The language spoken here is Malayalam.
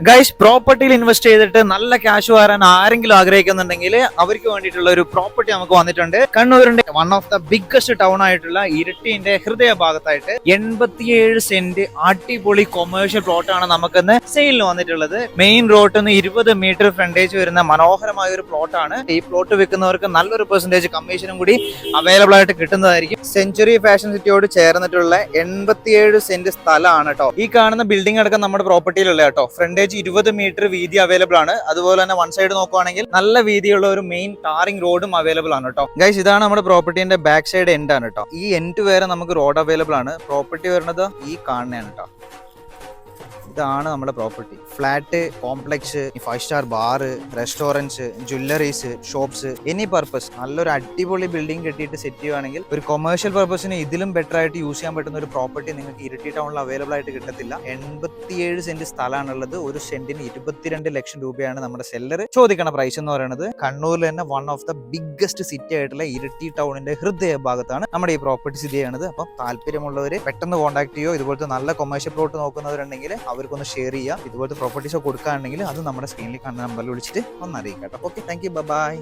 ഗൈസ്, പ്രോപ്പർട്ടിയിൽ ഇൻവെസ്റ്റ് ചെയ്തിട്ട് നല്ല ക്യാഷ് വരാൻ ആരെങ്കിലും ആഗ്രഹിക്കുന്നുണ്ടെങ്കിൽ അവർക്ക് വേണ്ടിയിട്ടുള്ള ഒരു പ്രോപ്പർട്ടി നമുക്ക് വന്നിട്ടുണ്ട്. കണ്ണൂരിന്റെ one of the biggest town ആയിട്ടുള്ള ഇരിട്ടിന്റെ ഹൃദയ ഭാഗത്തായിട്ട് 87 സെന്റ് അടിപൊളി കൊമേഴ്ഷ്യൽ പ്ലോട്ടാണ് നമുക്കിന്ന് സെയിലിന് വന്നിട്ടുള്ളത്. മെയിൻ റോഡിൽ നിന്ന് 20 മീറ്റർ ഫ്രണ്ടേജ് വരുന്ന മനോഹരമായ ഒരു പ്ലോട്ടാണ്. ഈ പ്ലോട്ട് വെക്കുന്നവർക്ക് നല്ലൊരു പെർസെന്റേജ് കമ്മീഷനും കൂടി അവൈലബിൾ ആയിട്ട് കിട്ടുന്നതായിരിക്കും. സെഞ്ചുറി ഫാഷൻ സിറ്റിയോട് ചേർന്നിട്ടുള്ള 87 സെന്റ് സ്ഥലമാണ് കേട്ടോ. ഈ കാണുന്ന ബിൽഡിംഗ് അടക്കം നമ്മുടെ പ്രോപ്പർട്ടിയിലുള്ള കേട്ടോ. ഫ്രണ്ടേജ് 20 മീറ്റർ വീതി അവൈലബിൾ ആണ്. അതുപോലെ തന്നെ വൺ സൈഡ് നോക്കുവാണെങ്കിൽ നല്ല വീതിയുള്ള ഒരു മെയിൻ ടാറിംഗ് റോഡും അവൈലബിൾ ആണ് കേട്ടോ. ഗൈസ്, ഇതാണ് നമ്മുടെ പ്രോപ്പർട്ടിന്റെ ബാക്ക് സൈഡ് എൻഡ് ആണ് കേട്ടോ. ഈ എൻഡ് വരെ നമുക്ക് റോഡ് അവൈലബിൾ ആണ്. പ്രോപ്പർട്ടി വരുന്നത് ഈ കാണുന്നതാണ് കേട്ടോ. ഇതാണ് നമ്മുടെ property. Flat, complex, 5 star bar, restaurants, jewelleries, shops, any purpose നല്ലൊരു അടിപൊളി ബിൽഡിംഗ് കെട്ടിയിട്ട് സെറ്റ് ചെയ്യുവാണെങ്കിൽ ഒരു കൊമേഴ്ഷ്യൽ പർപ്പസിന് ഇതിലും ബെറ്റർ ആയിട്ട് യൂസ് ചെയ്യാൻ പറ്റുന്ന ഒരു പ്രോപ്പർട്ടി നിങ്ങൾക്ക് ഇരിട്ടി ടൗണിൽ അവൈലബിൾ ആയിട്ട് കിട്ടത്തില്ല. 87 സെന്റ് സ്ഥലമാണുള്ളത്. ഒരു സെന്റിന് 22 ലക്ഷം രൂപയാണ് നമ്മുടെ സെല്ലർ ചോദിക്കണ പ്രൈസ് എന്ന് പറയുന്നത്. കണ്ണൂരിൽ തന്നെ one of the biggest city ആയിട്ടുള്ള ഇരിട്ടി ടൗണിന്റെ ഹൃദയ ഭാഗത്താണ് നമ്മുടെ ഈ പ്രോപ്പർട്ടി സ്ഥിതി ചെയ്യുന്നത്. അപ്പം താല്പര്യമുള്ളവർ പെട്ടെന്ന് കോൺടാക്ട് ചെയ്യോ. ഇതുപോലത്തെ നല്ല കൊമേഴ്ഷ്യൽ പ്ലോട്ട് നോക്കുന്നവരുണ്ടെങ്കിൽ അവർക്കൊന്ന് ഷെയർ ചെയ്യുക. ഇതുപോലത്തെ പ്രോപ്പർട്ടീസ് കൊടുക്കുകയാണെങ്കിൽ അത് നമ്മുടെ സ്ക്രീനിൽ കാണുന്ന നമ്പറിൽ വിളിച്ചിട്ട് ഒന്ന് അറിയിക്കാം. Okay, thank you, by.